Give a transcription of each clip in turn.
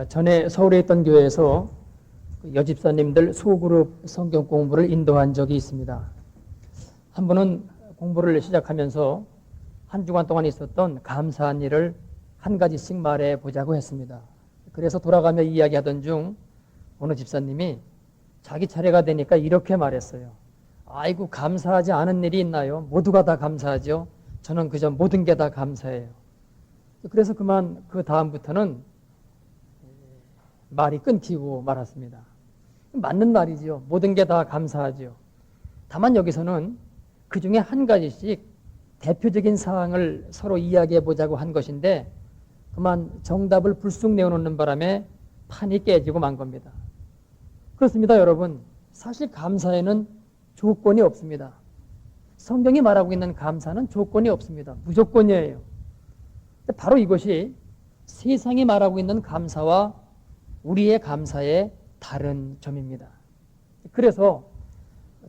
전에 서울에 있던 교회에서 여집사님들 소그룹 성경 공부를 인도한 적이 있습니다. 한 분은 공부를 시작하면서 한 주간 동안 있었던 감사한 일을 한 가지씩 말해 보자고 했습니다. 그래서 돌아가며 이야기하던 중 어느 집사님이 자기 차례가 되니까 이렇게 말했어요. 아이고, 감사하지 않은 일이 있나요? 모두가 다 감사하죠. 저는 그저 모든 게 다 감사해요. 그래서 그만 그 다음부터는 말이 끊기고 말았습니다. 맞는 말이지요. 모든 게 다 감사하죠. 다만 여기서는 그 중에 한 가지씩 대표적인 사항을 서로 이야기해 보자고 한 것인데 그만 정답을 불쑥 내어놓는 바람에 판이 깨지고 만 겁니다. 그렇습니다, 여러분. 사실 감사에는 조건이 없습니다. 성경이 말하고 있는 감사는 조건이 없습니다. 무조건이에요. 바로 이것이 세상이 말하고 있는 감사와 우리의 감사의 다른 점입니다. 그래서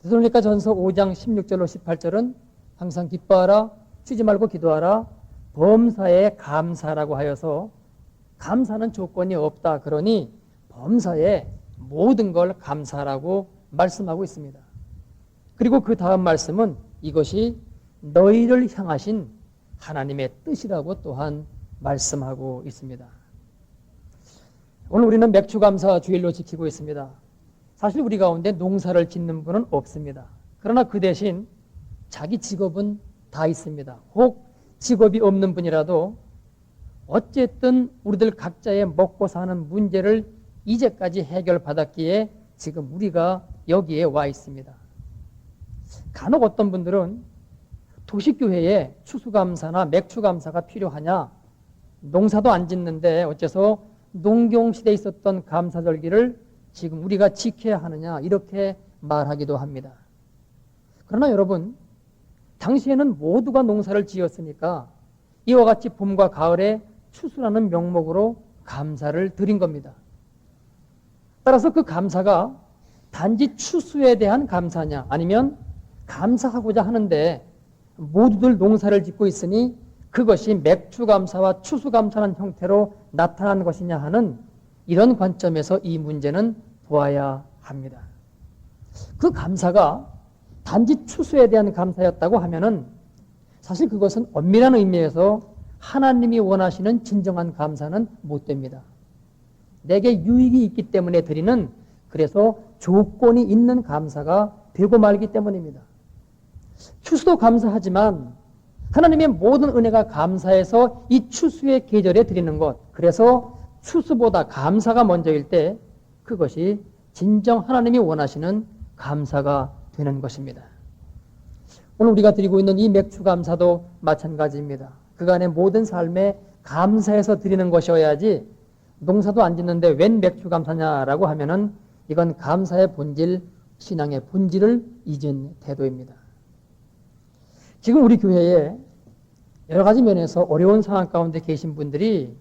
데살로니가전서 5장 16절로 18절은 항상 기뻐하라, 쉬지 말고 기도하라, 범사에 감사라고 하여서 감사는 조건이 없다. 그러니 범사에 모든 걸 감사라고 말씀하고 있습니다. 그리고 그 다음 말씀은 이것이 너희를 향하신 하나님의 뜻이라고 또한 말씀하고 있습니다. 오늘 우리는 맥주감사 주일로 지키고 있습니다. 사실 우리 가운데 농사를 짓는 분은 없습니다. 그러나 그 대신 자기 직업은 다 있습니다. 혹 직업이 없는 분이라도 어쨌든 우리들 각자의 먹고 사는 문제를 이제까지 해결받았기에 지금 우리가 여기에 와 있습니다. 간혹 어떤 분들은 도시교회에 추수감사나 맥주감사가 필요하냐, 농사도 안 짓는데 어째서 농경시대에 있었던 감사절기를 지금 우리가 지켜야 하느냐 이렇게 말하기도 합니다. 그러나 여러분, 당시에는 모두가 농사를 지었으니까 이와 같이 봄과 가을에 추수라는 명목으로 감사를 드린 겁니다. 따라서 그 감사가 단지 추수에 대한 감사냐 아니면 감사하고자 하는데 모두들 농사를 짓고 있으니 그것이 맥주감사와 추수감사라는 형태로 나타난 것이냐 하는 이런 관점에서 이 문제는 보아야 합니다. 그 감사가 단지 추수에 대한 감사였다고 하면은 사실 그것은 엄밀한 의미에서 하나님이 원하시는 진정한 감사는 못 됩니다. 내게 유익이 있기 때문에 드리는, 그래서 조건이 있는 감사가 되고 말기 때문입니다. 추수도 감사하지만 하나님의 모든 은혜가 감사해서 이 추수의 계절에 드리는 것, 그래서 추수보다 감사가 먼저일 때 그것이 진정 하나님이 원하시는 감사가 되는 것입니다. 오늘 우리가 드리고 있는 이 맥주 감사도 마찬가지입니다. 그간의 모든 삶에 감사해서 드리는 것이어야지 농사도 안 짓는데 웬 맥주 감사냐라고 하면은 이건 감사의 본질, 신앙의 본질을 잊은 태도입니다. 지금 우리 교회에 여러 가지 면에서 어려운 상황 가운데 계신 분들이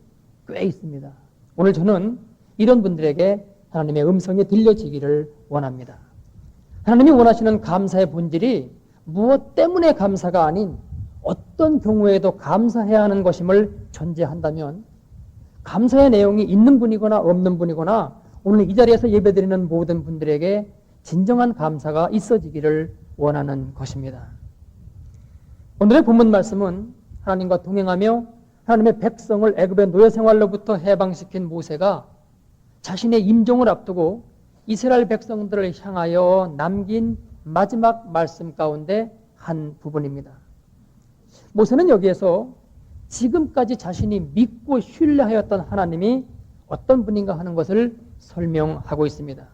꽤 있습니다. 오늘 저는 이런 분들에게 하나님의 음성이 들려지기를 원합니다. 하나님이 원하시는 감사의 본질이 무엇 때문에 감사가 아닌 어떤 경우에도 감사해야 하는 것임을 전제한다면 감사의 내용이 있는 분이거나 없는 분이거나 오늘 이 자리에서 예배드리는 모든 분들에게 진정한 감사가 있어지기를 원하는 것입니다. 오늘의 본문 말씀은 하나님과 동행하며 하나님의 백성을 애굽의 노예 생활로부터 해방시킨 모세가 자신의 임종을 앞두고 이스라엘 백성들을 향하여 남긴 마지막 말씀 가운데 한 부분입니다. 모세는 여기에서 지금까지 자신이 믿고 신뢰하였던 하나님이 어떤 분인가 하는 것을 설명하고 있습니다.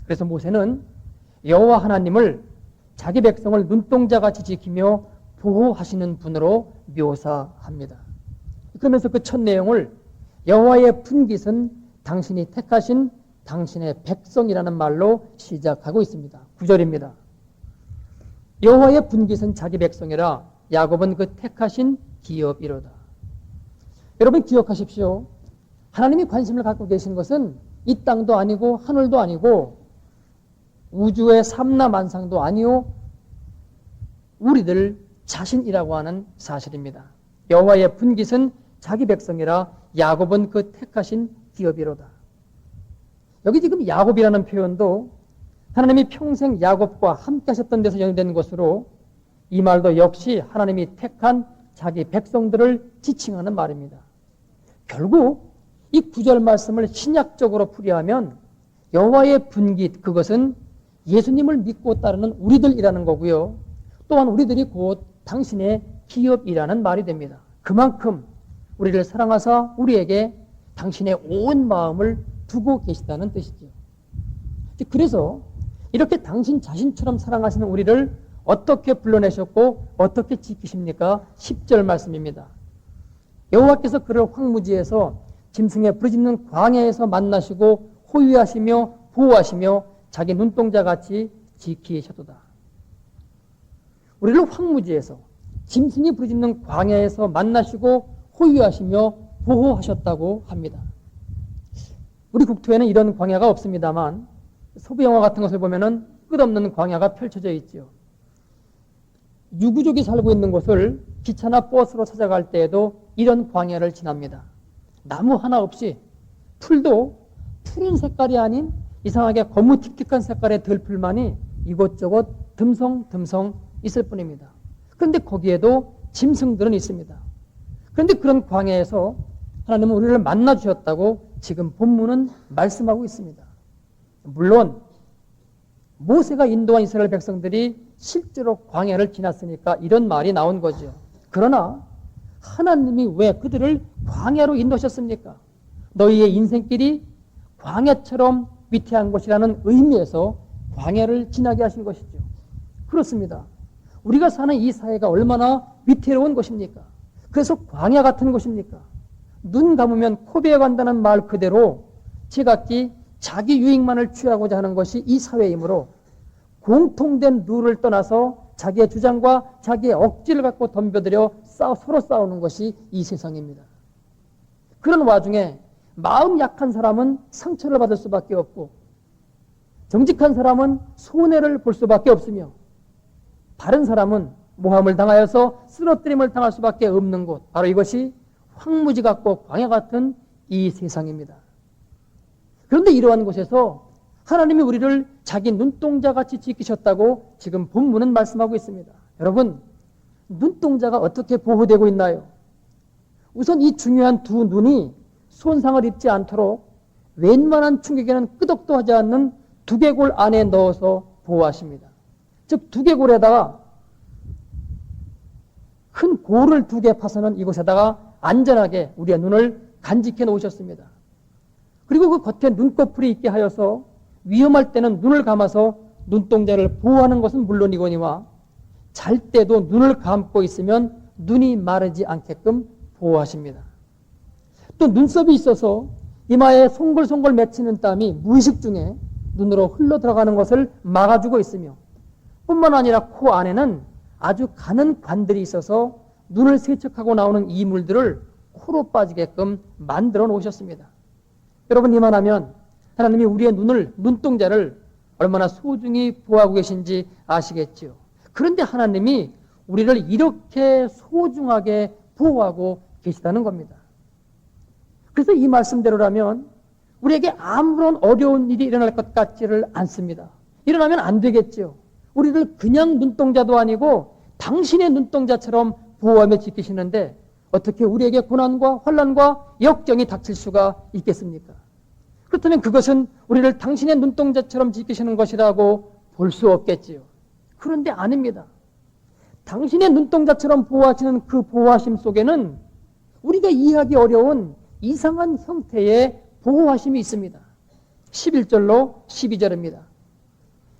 그래서 모세는 여호와 하나님을 자기 백성을 눈동자같이 지키며 보호하시는 분으로 묘사합니다. 그러면서 그 첫 내용을 여호와의 분깃은 당신이 택하신 당신의 백성이라는 말로 시작하고 있습니다. 9절입니다. 여호와의 분깃은 자기 백성이라 야곱은 그 택하신 기업이로다. 여러분 기억하십시오. 하나님이 관심을 갖고 계신 것은 이 땅도 아니고 하늘도 아니고 우주의 삼라만상도 아니요 우리들 자신이라고 하는 사실입니다. 여호와의 분깃은 자기 백성이라 야곱은 그 택하신 기업이로다. 여기 지금 야곱이라는 표현도 하나님이 평생 야곱과 함께 하셨던 데서 연결된 것으로 이 말도 역시 하나님이 택한 자기 백성들을 지칭하는 말입니다. 결국 이 구절 말씀을 신약적으로 풀이하면 여호와의 분깃, 그것은 예수님을 믿고 따르는 우리들이라는 거고요. 또한 우리들이 곧 당신의 기업이라는 말이 됩니다. 그만큼 우리를 사랑하사 우리에게 당신의 온 마음을 두고 계시다는 뜻이죠. 그래서 이렇게 당신 자신처럼 사랑하시는 우리를 어떻게 불러내셨고 어떻게 지키십니까? 10절 말씀입니다. 여호와께서 그를 황무지에서 짐승의 부르짖는 광야에서 만나시고 호위하시며 보호하시며 자기 눈동자같이 지키셨도다. 우리를 황무지에서 짐승이 부르짖는 광야에서 만나시고 호위하시며 보호하셨다고 합니다. 우리 국토에는 이런 광야가 없습니다만 서부 영화 같은 것을 보면은 끝없는 광야가 펼쳐져 있죠. 유구족이 살고 있는 곳을 기차나 버스로 찾아갈 때에도 이런 광야를 지납니다. 나무 하나 없이 풀도 푸른 색깔이 아닌 이상하게 거무틱틱한 색깔의 들풀만이 이곳저곳 듬성듬성 있을 뿐입니다. 그런데 거기에도 짐승들은 있습니다. 그런데 그런 광야에서 하나님은 우리를 만나주셨다고 지금 본문은 말씀하고 있습니다. 물론 모세가 인도한 이스라엘 백성들이 실제로 광야를 지났으니까 이런 말이 나온 거죠. 그러나 하나님이 왜 그들을 광야로 인도하셨습니까? 너희의 인생길이 광야처럼 위태한 것이라는 의미에서 광야를 지나게 하신 것이죠. 그렇습니다. 우리가 사는 이 사회가 얼마나 위태로운 것입니까? 그래서 광야 같은 것입니까? 눈 감으면 코베에 간다는 말 그대로 제각기 자기 유익만을 취하고자 하는 것이 이 사회이므로 공통된 룰을 떠나서 자기의 주장과 자기의 억지를 갖고 덤벼들여 서로 싸우는 것이 이 세상입니다. 그런 와중에 마음 약한 사람은 상처를 받을 수밖에 없고 정직한 사람은 손해를 볼 수밖에 없으며 바른 사람은 모함을 당하여서 쓰러뜨림을 당할 수밖에 없는 곳, 바로 이것이 황무지 같고 광야 같은 이 세상입니다. 그런데 이러한 곳에서 하나님이 우리를 자기 눈동자같이 지키셨다고 지금 본문은 말씀하고 있습니다. 여러분, 눈동자가 어떻게 보호되고 있나요? 우선 이 중요한 두 눈이 손상을 입지 않도록 웬만한 충격에는 끄덕도 하지 않는 두개골 안에 넣어서 보호하십니다. 즉 두개골에다가 큰 골을 2개 파서는 이곳에다가 안전하게 우리의 눈을 간직해 놓으셨습니다. 그리고 그 겉에 눈꺼풀이 있게 하여서 위험할 때는 눈을 감아서 눈동자를 보호하는 것은 물론이거니와 잘 때도 눈을 감고 있으면 눈이 마르지 않게끔 보호하십니다. 또 눈썹이 있어서 이마에 송골송골 맺히는 땀이 무의식 중에 눈으로 흘러 들어가는 것을 막아주고 있으며 뿐만 아니라 코 안에는 아주 가는 관들이 있어서 눈을 세척하고 나오는 이물들을 코로 빠지게끔 만들어 놓으셨습니다. 여러분, 이만하면 하나님이 우리의 눈동자를 얼마나 소중히 보호하고 계신지 아시겠지요. 그런데 하나님이 우리를 이렇게 소중하게 보호하고 계시다는 겁니다. 그래서 이 말씀대로라면 우리에게 아무런 어려운 일이 일어날 것 같지를 않습니다. 일어나면 안 되겠죠. 우리를 그냥 눈동자도 아니고 당신의 눈동자처럼 보호하며 지키시는데 어떻게 우리에게 고난과 환난과 역경이 닥칠 수가 있겠습니까? 그렇다면 그것은 우리를 당신의 눈동자처럼 지키시는 것이라고 볼 수 없겠지요. 그런데 아닙니다. 당신의 눈동자처럼 보호하시는 그 보호하심 속에는 우리가 이해하기 어려운 이상한 형태의 보호하심이 있습니다. 11절로 12절입니다.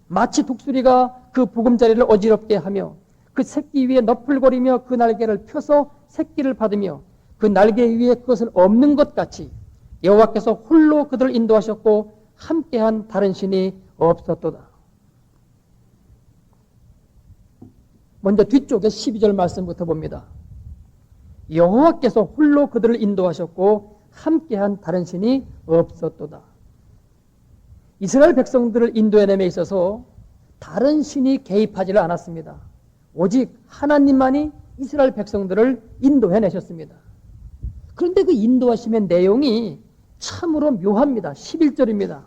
마치 독수리가 그 보금자리를 어지럽게 하며 그 새끼 위에 너풀거리며 그 날개를 펴서 새끼를 받으며 그 날개 위에 그것을 엎는 것 같이 여호와께서 홀로 그들을 인도하셨고 함께한 다른 신이 없었도다. 먼저 뒤쪽에 12절 말씀부터 봅니다. 여호와께서 홀로 그들을 인도하셨고 함께한 다른 신이 없었도다. 이스라엘 백성들을 인도해냄에 있어서 다른 신이 개입하지를 않았습니다. 오직 하나님만이 이스라엘 백성들을 인도해내셨습니다. 그런데 그 인도하심의 내용이 참으로 묘합니다. 11절입니다.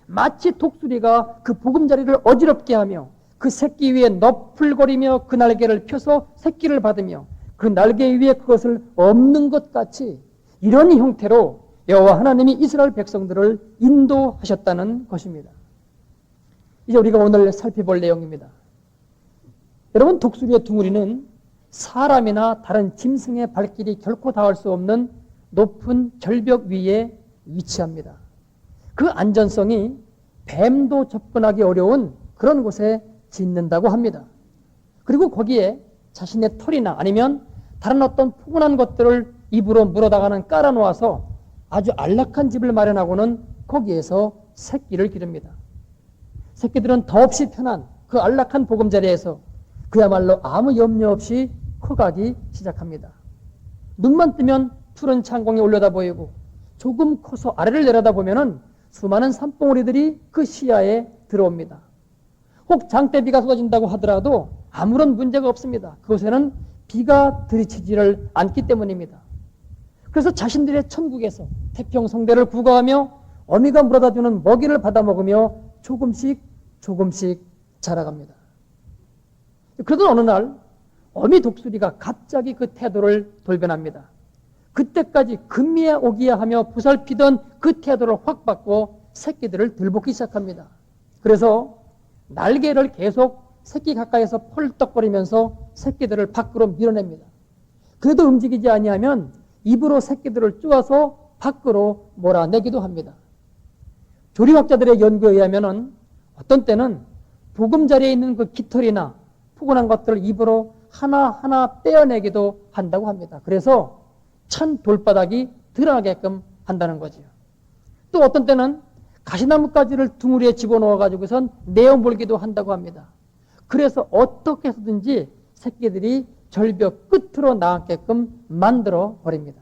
마치 독수리가 그 보금자리를 어지럽게 하며 그 새끼 위에 너풀거리며 그 날개를 펴서 새끼를 받으며 그 날개 위에 그것을 엎는 것 같이 이런 형태로 여호와 하나님이 이스라엘 백성들을 인도하셨다는 것입니다. 이제 우리가 오늘 살펴볼 내용입니다. 여러분, 독수리의 둥우리는 사람이나 다른 짐승의 발길이 결코 닿을 수 없는 높은 절벽 위에 위치합니다. 그 안전성이 뱀도 접근하기 어려운 그런 곳에 짓는다고 합니다. 그리고 거기에 자신의 털이나 아니면 다른 어떤 포근한 것들을 입으로 물어다가는 깔아놓아서 아주 안락한 집을 마련하고는 거기에서 새끼를 기릅니다. 새끼들은 더없이 편한 그 안락한 보금자리에서 그야말로 아무 염려 없이 커가기 시작합니다. 눈만 뜨면 푸른 창공이 올려다 보이고 조금 커서 아래를 내려다보면 수많은 산봉우리들이 그 시야에 들어옵니다. 혹 장대비가 쏟아진다고 하더라도 아무런 문제가 없습니다. 그곳에는 비가 들이치지를 않기 때문입니다. 그래서 자신들의 천국에서 태평성대를 구가하며 어미가 물어다주는 먹이를 받아먹으며 조금씩 자라갑니다. 그러던 어느 날 어미 독수리가 갑자기 그 태도를 돌변합니다. 그때까지 금미야 오기야 하며 보살피던 그 태도를 확 바꿔 새끼들을 들볶기 시작합니다. 그래서 날개를 계속 새끼 가까이서 펄떡거리면서 새끼들을 밖으로 밀어냅니다. 그래도 움직이지 아니하면 입으로 새끼들을 쪼아서 밖으로 몰아내기도 합니다. 조리학자들의 연구에 의하면 어떤 때는 보금자리에 있는 그 깃털이나 포근한 것들을 입으로 하나하나 떼어내기도 한다고 합니다. 그래서 찬 돌바닥이 드러나게끔 한다는 거죠. 또 어떤 때는 가시나무 가지를 둥우리에 집어넣어 가지고선 내어몰기도 한다고 합니다. 그래서 어떻게 해서든지 새끼들이 절벽 끝으로 나가게끔 만들어 버립니다.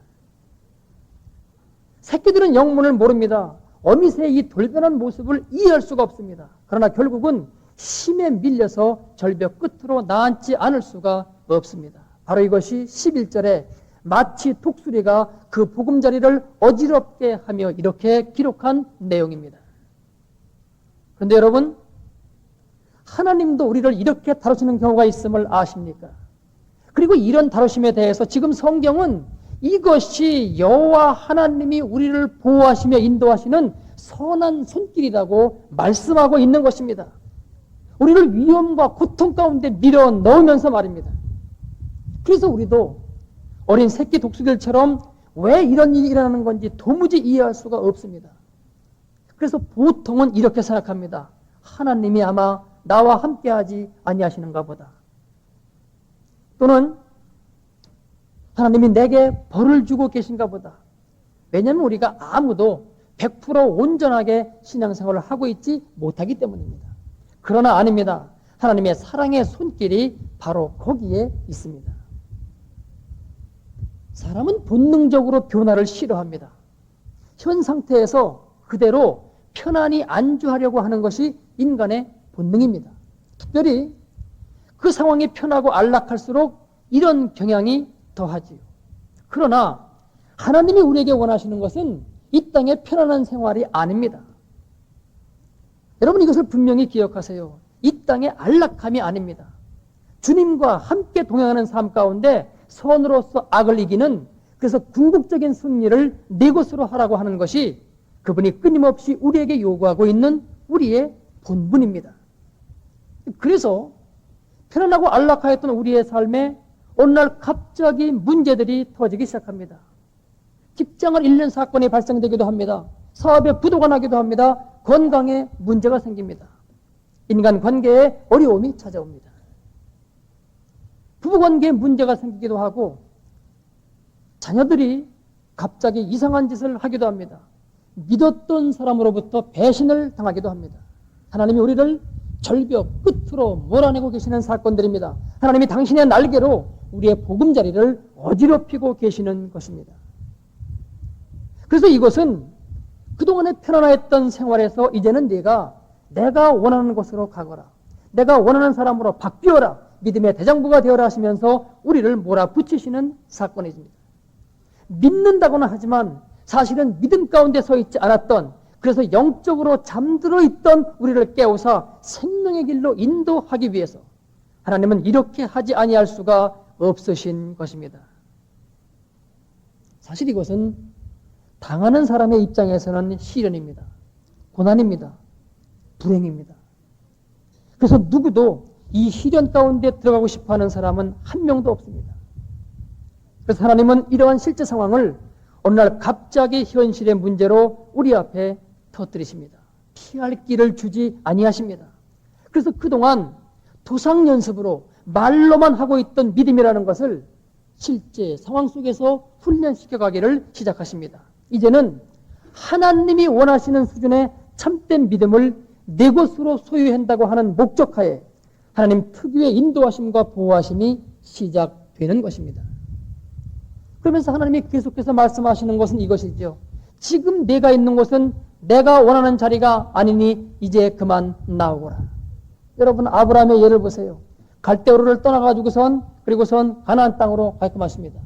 새끼들은 영문을 모릅니다. 어미새의 이 돌변한 모습을 이해할 수가 없습니다. 그러나 결국은 힘에 밀려서 절벽 끝으로 나앉지 않을 수가 없습니다. 바로 이것이 11절에 마치 독수리가 그 보금자리를 어지럽게 하며 이렇게 기록한 내용입니다. 그런데 여러분, 하나님도 우리를 이렇게 다루시는 경우가 있음을 아십니까? 그리고 이런 다루심에 대해서 지금 성경은 이것이 여호와 하나님이 우리를 보호하시며 인도하시는 선한 손길이라고 말씀하고 있는 것입니다. 우리를 위험과 고통 가운데 밀어 넣으면서 말입니다. 그래서 우리도 어린 새끼 독수리들처럼 왜 이런 일이 일어나는 건지 도무지 이해할 수가 없습니다. 그래서 보통은 이렇게 생각합니다. 하나님이 아마 나와 함께하지 아니하시는가 보다. 또는 하나님이 내게 벌을 주고 계신가 보다. 왜냐하면 우리가 아무도 100% 온전하게 신앙생활을 하고 있지 못하기 때문입니다. 그러나 아닙니다. 하나님의 사랑의 손길이 바로 거기에 있습니다. 사람은 본능적으로 변화를 싫어합니다. 현 상태에서 그대로 편안히 안주하려고 하는 것이 인간의 본능입니다. 특별히 그 상황이 편하고 안락할수록 이런 경향이 더하지요. 그러나 하나님이 우리에게 원하시는 것은 이 땅의 편안한 생활이 아닙니다. 여러분, 이것을 분명히 기억하세요. 이 땅의 안락함이 아닙니다. 주님과 함께 동행하는 삶 가운데 선으로서 악을 이기는, 그래서 궁극적인 승리를 내 것으로 하라고 하는 것이 그분이 끊임없이 우리에게 요구하고 있는 우리의 본분입니다. 그래서 편안하고 안락하였던 우리의 삶에 어느 날 갑자기 문제들이 터지기 시작합니다. 직장을 잃는 사건이 발생되기도 합니다. 사업에 부도가 나기도 합니다. 건강에 문제가 생깁니다. 인간관계에 어려움이 찾아옵니다. 부부관계에 문제가 생기기도 하고 자녀들이 갑자기 이상한 짓을 하기도 합니다. 믿었던 사람으로부터 배신을 당하기도 합니다. 하나님이 우리를 절벽 끝으로 몰아내고 계시는 사건들입니다. 하나님이 당신의 날개로 우리의 보금자리를 어지럽히고 계시는 것입니다. 그래서 이것은 그동안에 편안했던 생활에서 이제는 내가 원하는 곳으로 가거라, 내가 원하는 사람으로 바뀌어라, 믿음의 대장부가 되어라 하시면서 우리를 몰아붙이시는 사건입니다. 믿는다고는 하지만 사실은 믿음 가운데 서 있지 않았던 그래서 영적으로 잠들어 있던 우리를 깨우사 생명의 길로 인도하기 위해서 하나님은 이렇게 하지 아니할 수가 없으신 것입니다. 사실 이것은 당하는 사람의 입장에서는 시련입니다. 고난입니다. 불행입니다. 그래서 누구도 이 시련 가운데 들어가고 싶어하는 사람은 한 명도 없습니다. 그래서 하나님은 이러한 실제 상황을 어느 날 갑자기 현실의 문제로 우리 앞에 터뜨리십니다. 피할 길을 주지 아니하십니다. 그래서 그동안 도상 연습으로 말로만 하고 있던 믿음이라는 것을 실제 상황 속에서 훈련시켜 가기를 시작하십니다. 이제는 하나님이 원하시는 수준의 참된 믿음을 내 것으로 소유한다고 하는 목적하에 하나님 특유의 인도하심과 보호하심이 시작되는 것입니다. 그러면서 하나님이 계속해서 말씀하시는 것은 이것이죠. 지금 내가 있는 곳은 내가 원하는 자리가 아니니 이제 그만 나오거라. 여러분 아브라함의 예를 보세요. 갈대우르를 떠나가지고선 그리고선 가나안 땅으로 가끔 하십니다.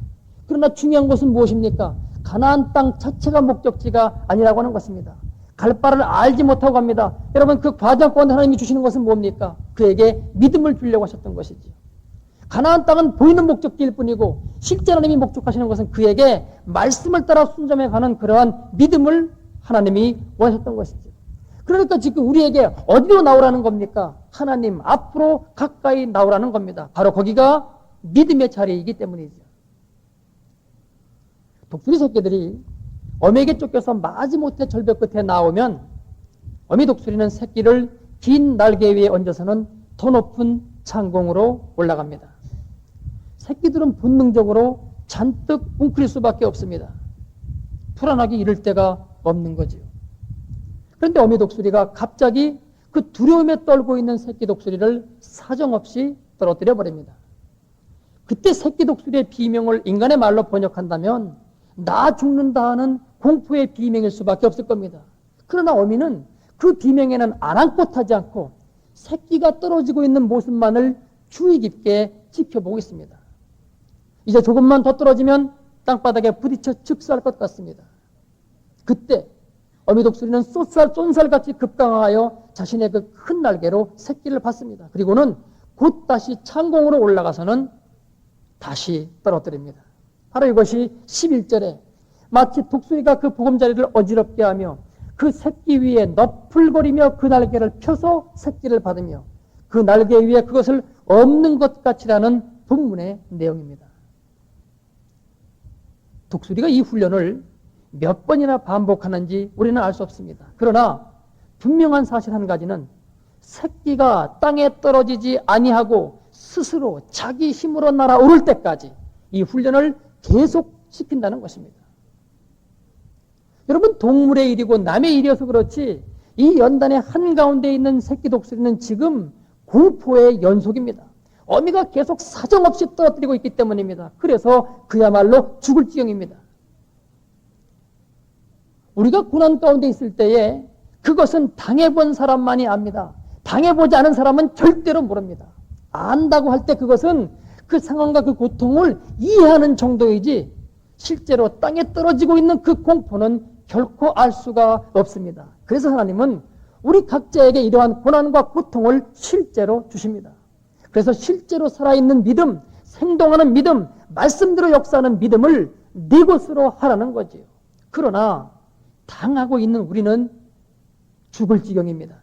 그러나 중요한 것은 무엇입니까? 가나안 땅 자체가 목적지가 아니라고 하는 것입니다. 갈 바를 알지 못하고 갑니다. 여러분 그 과정 가운데 하나님이 주시는 것은 뭡니까? 그에게 믿음을 주려고 하셨던 것이죠. 가나안 땅은 보이는 목적지일 뿐이고 실제 하나님이 목적하시는 것은 그에게 말씀을 따라 순종해 가는 그러한 믿음을 하나님이 원하셨던 것이죠. 그러니까 지금 우리에게 어디로 나오라는 겁니까? 하나님 앞으로 가까이 나오라는 겁니다. 바로 거기가 믿음의 자리이기 때문이죠. 독수리 새끼들이 어미에게 쫓겨서 마지못해 절벽 끝에 나오면 어미 독수리는 새끼를 긴 날개 위에 얹어서는 더 높은 창공으로 올라갑니다. 새끼들은 본능적으로 잔뜩 웅크릴 수밖에 없습니다. 불안하게 이럴 데가 없는 거지요. 그런데 어미 독수리가 갑자기 그 두려움에 떨고 있는 새끼 독수리를 사정없이 떨어뜨려 버립니다. 그때 새끼 독수리의 비명을 인간의 말로 번역한다면 나 죽는다 하는 공포의 비명일 수밖에 없을 겁니다. 그러나 어미는 그 비명에는 아랑곳하지 않고 새끼가 떨어지고 있는 모습만을 주의 깊게 지켜보고 있습니다. 이제 조금만 더 떨어지면 땅바닥에 부딪혀 즉사할 것 같습니다. 그때 어미 독수리는 쏜살같이 급강하여 자신의 그 큰 날개로 새끼를 받습니다. 그리고는 곧 다시 창공으로 올라가서는 다시 떨어뜨립니다. 바로 이것이 11절에 마치 독수리가 그 보금자리를 어지럽게 하며 그 새끼 위에 너풀거리며 그 날개를 펴서 새끼를 받으며 그 날개 위에 그것을 없는 것 같이라는 본문의 내용입니다. 독수리가 이 훈련을 몇 번이나 반복하는지 우리는 알 수 없습니다. 그러나 분명한 사실 한 가지는 새끼가 땅에 떨어지지 아니하고 스스로 자기 힘으로 날아오를 때까지 이 훈련을 계속 시킨다는 것입니다. 여러분 동물의 일이고 남의 일이어서 그렇지 이 연단의 한가운데 있는 새끼 독수리는 지금 공포의 연속입니다. 어미가 계속 사정없이 떨어뜨리고 있기 때문입니다. 그래서 그야말로 죽을 지경입니다. 우리가 고난 가운데 있을 때에 그것은 당해본 사람만이 압니다. 당해보지 않은 사람은 절대로 모릅니다. 안다고 할 때 그것은 그 상황과 그 고통을 이해하는 정도이지 실제로 땅에 떨어지고 있는 그 공포는 결코 알 수가 없습니다. 그래서 하나님은 우리 각자에게 이러한 고난과 고통을 실제로 주십니다. 그래서 실제로 살아있는 믿음, 생동하는 믿음, 말씀대로 역사하는 믿음을 네 것으로 하라는 거지요. 그러나 당하고 있는 우리는 죽을 지경입니다.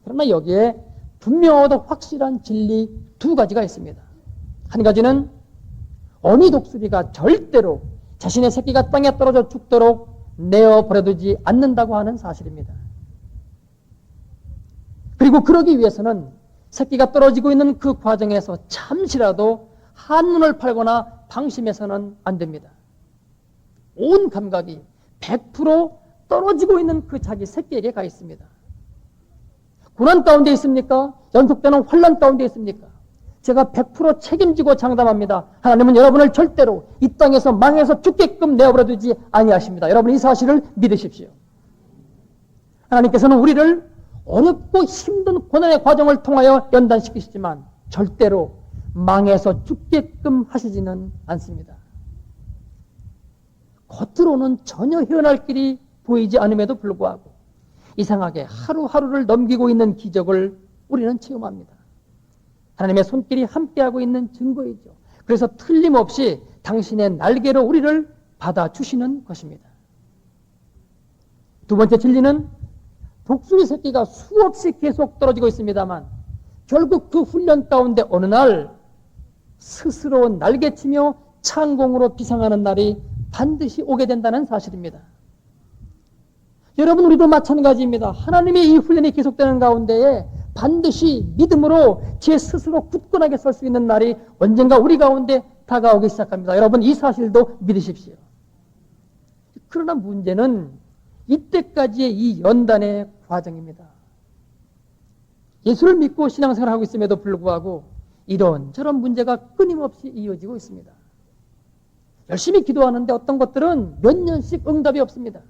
그러나 여기에 분명하고 확실한 진리 두 가지가 있습니다. 한 가지는 어미 독수리가 절대로 자신의 새끼가 땅에 떨어져 죽도록 내어버려두지 않는다고 하는 사실입니다. 그리고 그러기 위해서는 새끼가 떨어지고 있는 그 과정에서 잠시라도 한눈을 팔거나 방심해서는 안 됩니다. 온 감각이 100% 떨어지고 있는 그 자기 새끼에게 가 있습니다. 고난 가운데 있습니까? 연속되는 환난 가운데 있습니까? 제가 100% 책임지고 장담합니다. 하나님은 여러분을 절대로 이 땅에서 망해서 죽게끔 내어버려두지 아니하십니다. 여러분 이 사실을 믿으십시오. 하나님께서는 우리를 어렵고 힘든 고난의 과정을 통하여 연단시키시지만 절대로 망해서 죽게끔 하시지는 않습니다. 겉으로는 전혀 헤어날 길이 보이지 않음에도 불구하고 이상하게 하루하루를 넘기고 있는 기적을 우리는 체험합니다. 하나님의 손길이 함께하고 있는 증거이죠. 그래서 틀림없이 당신의 날개로 우리를 받아주시는 것입니다. 두 번째 진리는 독수리 새끼가 수없이 계속 떨어지고 있습니다만 결국 그 훈련 가운데 어느 날 스스로 날개치며 창공으로 비상하는 날이 반드시 오게 된다는 사실입니다. 여러분, 우리도 마찬가지입니다. 하나님의 이 훈련이 계속되는 가운데에 반드시 믿음으로 제 스스로 굳건하게 설 수 있는 날이 언젠가 우리 가운데 다가오기 시작합니다. 여러분, 이 사실도 믿으십시오. 그러나 문제는 이때까지의 이 연단의 과정입니다. 예수를 믿고 신앙생활을 하고 있음에도 불구하고 이런저런 문제가 끊임없이 이어지고 있습니다. 열심히 기도하는데 어떤 것들은 몇 년씩 응답이 없습니다.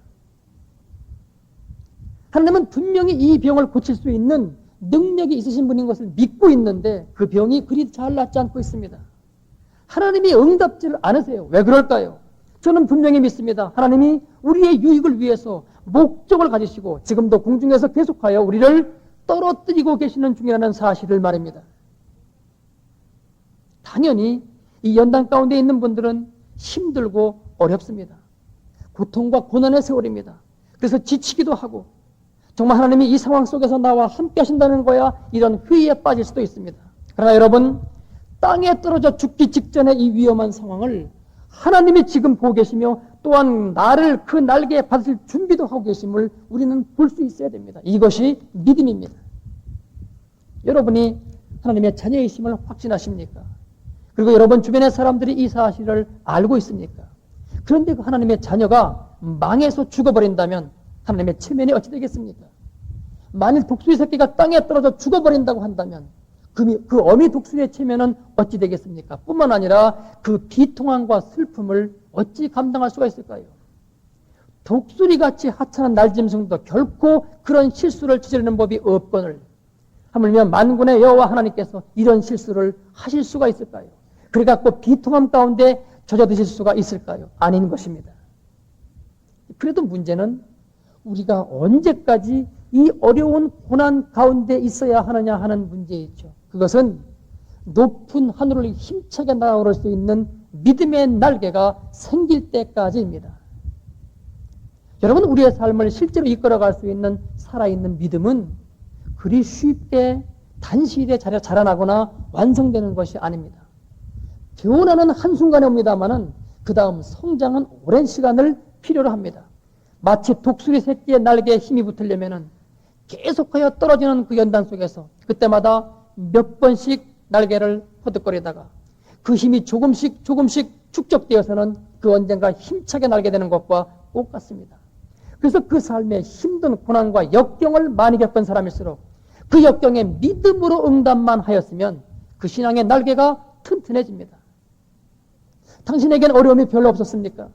하나님은 분명히 이 병을 고칠 수 있는 능력이 있으신 분인 것을 믿고 있는데 그 병이 그리 잘 낫지 않고 있습니다. 하나님이 응답지를 않으세요. 왜 그럴까요? 저는 분명히 믿습니다. 하나님이 우리의 유익을 위해서 목적을 가지시고 지금도 공중에서 계속하여 우리를 떨어뜨리고 계시는 중이라는 사실을 말입니다. 당연히 이 연단 가운데 있는 분들은 힘들고 어렵습니다. 고통과 고난의 세월입니다. 그래서 지치기도 하고 정말 하나님이 이 상황 속에서 나와 함께 하신다는 거야 이런 회의에 빠질 수도 있습니다. 그러나 여러분, 땅에 떨어져 죽기 직전의 이 위험한 상황을 하나님이 지금 보고 계시며 또한 나를 그 날개에 받으실 준비도 하고 계심을 우리는 볼 수 있어야 됩니다. 이것이 믿음입니다. 여러분이 하나님의 자녀이심을 확신하십니까? 그리고 여러분 주변의 사람들이 이 사실을 알고 있습니까? 그런데 그 하나님의 자녀가 망해서 죽어버린다면 하나님의 체면이 어찌 되겠습니까? 만일 독수리 새끼가 땅에 떨어져 죽어버린다고 한다면 그 어미 독수리의 체면은 어찌 되겠습니까? 뿐만 아니라 그 비통함과 슬픔을 어찌 감당할 수가 있을까요? 독수리같이 하찮은 날짐승도 결코 그런 실수를 저지르는 법이 없거늘 하물며 만군의 여호와 하나님께서 이런 실수를 하실 수가 있을까요? 그래갖고 비통함 가운데 젖어드실 수가 있을까요? 아닌 것입니다. 그래도 문제는 우리가 언제까지 이 어려운 고난 가운데 있어야 하느냐 하는 문제이죠. 그것은 높은 하늘을 힘차게 날아오를 수 있는 믿음의 날개가 생길 때까지입니다. 여러분, 우리의 삶을 실제로 이끌어갈 수 있는 살아있는 믿음은 그리 쉽게 단시일에 자라나거나 완성되는 것이 아닙니다. 변화는 한순간에 옵니다마는 그 다음 성장은 오랜 시간을 필요로 합니다. 마치 독수리 새끼의 날개에 힘이 붙으려면 계속하여 떨어지는 그 연단 속에서 그때마다 몇 번씩 날개를 퍼득거리다가 그 힘이 조금씩 축적되어서는 그 언젠가 힘차게 날게 되는 것과 똑같습니다. 그래서 그 삶에 힘든 고난과 역경을 많이 겪은 사람일수록 그 역경에 믿음으로 응답만 하였으면 그 신앙의 날개가 튼튼해집니다. 당신에겐 어려움이 별로 없었습니까?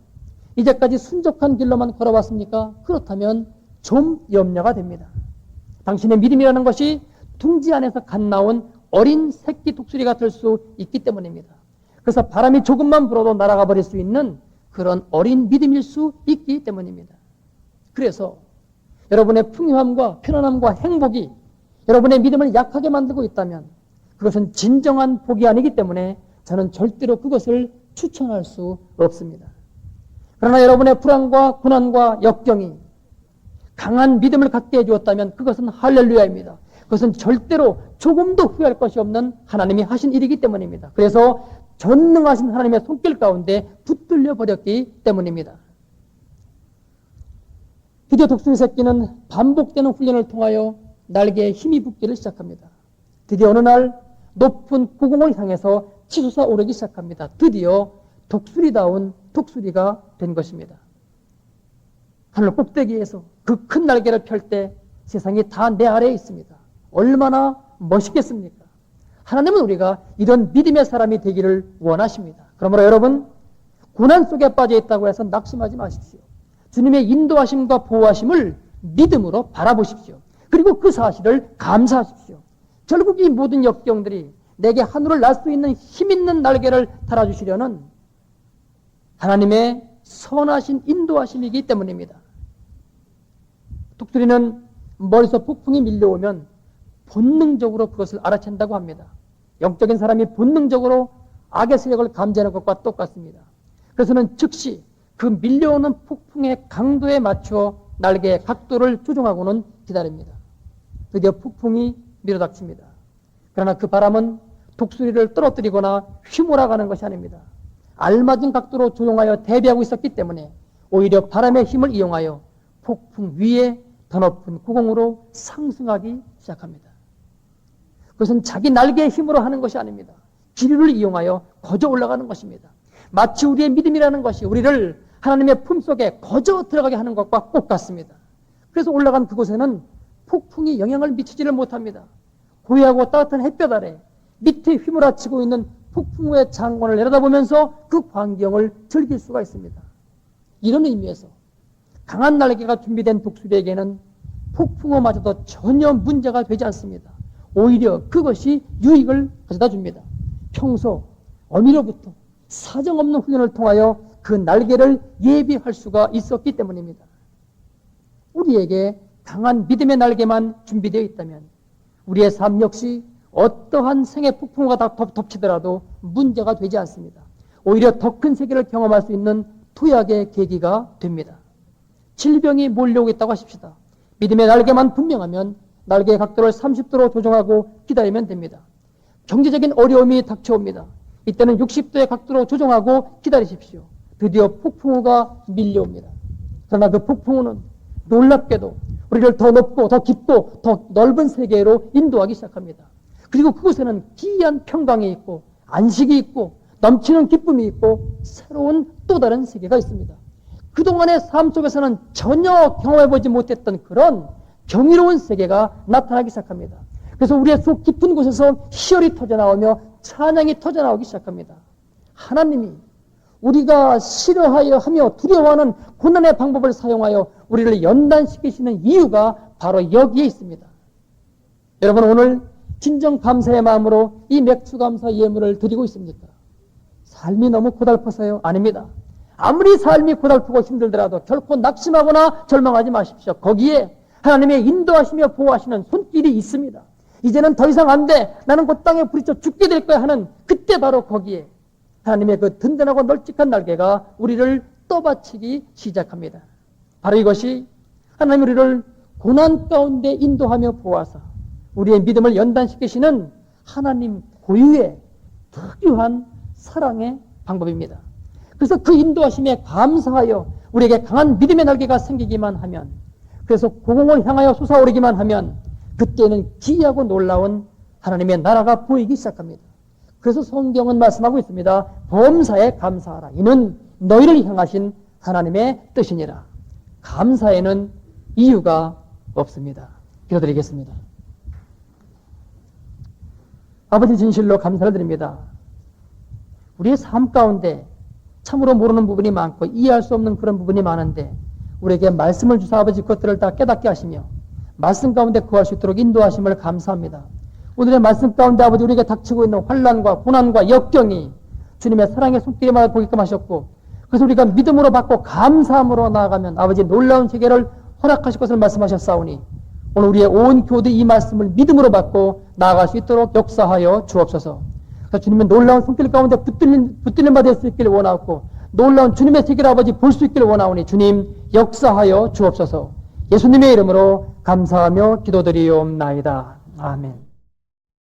이제까지 순적한 길로만 걸어왔습니까? 그렇다면 좀 염려가 됩니다. 당신의 믿음이라는 것이 둥지 안에서 갓 나온 어린 새끼 독수리가 될 수 있기 때문입니다. 그래서 바람이 조금만 불어도 날아가 버릴 수 있는 그런 어린 믿음일 수 있기 때문입니다. 그래서 여러분의 풍요함과 편안함과 행복이 여러분의 믿음을 약하게 만들고 있다면 그것은 진정한 복이 아니기 때문에 저는 절대로 그것을 추천할 수 없습니다. 그러나 여러분의 불안과 고난과 역경이 강한 믿음을 갖게 해주었다면 그것은 할렐루야입니다. 그것은 절대로 조금도 후회할 것이 없는 하나님이 하신 일이기 때문입니다. 그래서 전능하신 하나님의 손길 가운데 붙들려 버렸기 때문입니다. 드디어 독수리 새끼는 반복되는 훈련을 통하여 날개에 힘이 붙기를 시작합니다. 드디어 어느 날 높은 고공을 향해서 치솟아 오르기 시작합니다. 드디어 독수리다운 독수리가 된 것입니다. 하늘 꼭대기에서 그 큰 날개를 펼 때 세상이 다 내 아래에 있습니다. 얼마나 멋있겠습니까? 하나님은 우리가 이런 믿음의 사람이 되기를 원하십니다. 그러므로 여러분, 고난 속에 빠져 있다고 해서 낙심하지 마십시오. 주님의 인도하심과 보호하심을 믿음으로 바라보십시오. 그리고 그 사실을 감사하십시오. 결국 이 모든 역경들이 내게 하늘을 날 수 있는 힘있는 날개를 달아주시려는 하나님의 선하신 인도하심이기 때문입니다. 독수리는 멀리서 폭풍이 밀려오면 본능적으로 그것을 알아챈다고 합니다. 영적인 사람이 본능적으로 악의 세력을 감지하는 것과 똑같습니다. 그래서는 즉시 그 밀려오는 폭풍의 강도에 맞춰 날개의 각도를 조정하고는 기다립니다. 드디어 폭풍이 밀어닥칩니다. 그러나 그 바람은 독수리를 떨어뜨리거나 휘몰아가는 것이 아닙니다. 알맞은 각도로 조종하여 대비하고 있었기 때문에 오히려 바람의 힘을 이용하여 폭풍 위에 더 높은 고공으로 상승하기 시작합니다. 그것은 자기 날개의 힘으로 하는 것이 아닙니다. 기류를 이용하여 거저 올라가는 것입니다. 마치 우리의 믿음이라는 것이 우리를 하나님의 품속에 거저 들어가게 하는 것과 똑같습니다. 그래서 올라간 그곳에는 폭풍이 영향을 미치지를 못합니다. 고요하고 따뜻한 햇볕 아래 밑에 휘몰아치고 있는 폭풍우의 장관을 내려다보면서 그 광경을 즐길 수가 있습니다. 이런 의미에서 강한 날개가 준비된 독수리에게는 폭풍우마저도 전혀 문제가 되지 않습니다. 오히려 그것이 유익을 가져다 줍니다. 평소 어미로부터 사정없는 훈련을 통하여 그 날개를 예비할 수가 있었기 때문입니다. 우리에게 강한 믿음의 날개만 준비되어 있다면 우리의 삶 역시 어떠한 생의 폭풍우가 덮치더라도 문제가 되지 않습니다. 오히려 더 큰 세계를 경험할 수 있는 도약의 계기가 됩니다. 질병이 몰려오고 있다고 하십시다. 믿음의 날개만 분명하면 날개의 각도를 30도로 조정하고 기다리면 됩니다. 경제적인 어려움이 닥쳐옵니다. 이때는 60도의 각도로 조정하고 기다리십시오. 드디어 폭풍우가 밀려옵니다. 그러나 그 폭풍우는 놀랍게도 우리를 더 높고 더 깊고 더 넓은 세계로 인도하기 시작합니다. 그리고 그곳에는 기이한 평강이 있고 안식이 있고 넘치는 기쁨이 있고 새로운 또 다른 세계가 있습니다. 그동안의 삶 속에서는 전혀 경험해보지 못했던 그런 경이로운 세계가 나타나기 시작합니다. 그래서 우리의 속 깊은 곳에서 희열이 터져나오며 찬양이 터져나오기 시작합니다. 하나님이 우리가 싫어하여 하며 두려워하는 고난의 방법을 사용하여 우리를 연단시키시는 이유가 바로 여기에 있습니다. 여러분, 오늘 진정 감사의 마음으로 이 맥주감사 예물을 드리고 있습니까? 삶이 너무 고달퍼서요? 아닙니다. 아무리 삶이 고달프고 힘들더라도 결코 낙심하거나 절망하지 마십시오. 거기에 하나님의 인도하시며 보호하시는 손길이 있습니다. 이제는 더 이상 안 돼. 나는 그 땅에 부딪혀 죽게 될 거야 하는 그때 바로 거기에 하나님의 그 든든하고 널찍한 날개가 우리를 떠받치기 시작합니다. 바로 이것이 하나님 우리를 고난 가운데 인도하며 보호하사 우리의 믿음을 연단시키시는 하나님 고유의 특유한 사랑의 방법입니다. 그래서 그 인도하심에 감사하여 우리에게 강한 믿음의 날개가 생기기만 하면, 그래서 고공을 향하여 솟아오르기만 하면 그때는 기이하고 놀라운 하나님의 나라가 보이기 시작합니다. 그래서 성경은 말씀하고 있습니다. 범사에 감사하라. 이는 너희를 향하신 하나님의 뜻이니라. 감사에는 이유가 없습니다. 기도드리겠습니다. 아버지, 진실로 감사를 드립니다. 우리의 삶 가운데 참으로 모르는 부분이 많고 이해할 수 없는 그런 부분이 많은데 우리에게 말씀을 주사 아버지 그것들을 다 깨닫게 하시며 말씀 가운데 구할 수 있도록 인도하심을 감사합니다. 오늘의 말씀 가운데 아버지 우리에게 닥치고 있는 환난과 고난과 역경이 주님의 사랑의 손길에만 보게끔 하셨고, 그래서 우리가 믿음으로 받고 감사함으로 나아가면 아버지 놀라운 세계를 허락하실 것을 말씀하셨사오니 오늘 우리의 온 교대 이 말씀을 믿음으로 받고 나아갈 수 있도록 역사하여 주옵소서. 주님의 놀라운 손길 가운데 붙들림 받을 수 있기를 원하고 놀라운 주님의 세계를 아버지 볼 수 있기를 원하오니 주님 역사하여 주옵소서. 예수님의 이름으로 감사하며 기도드리옵나이다. 아멘.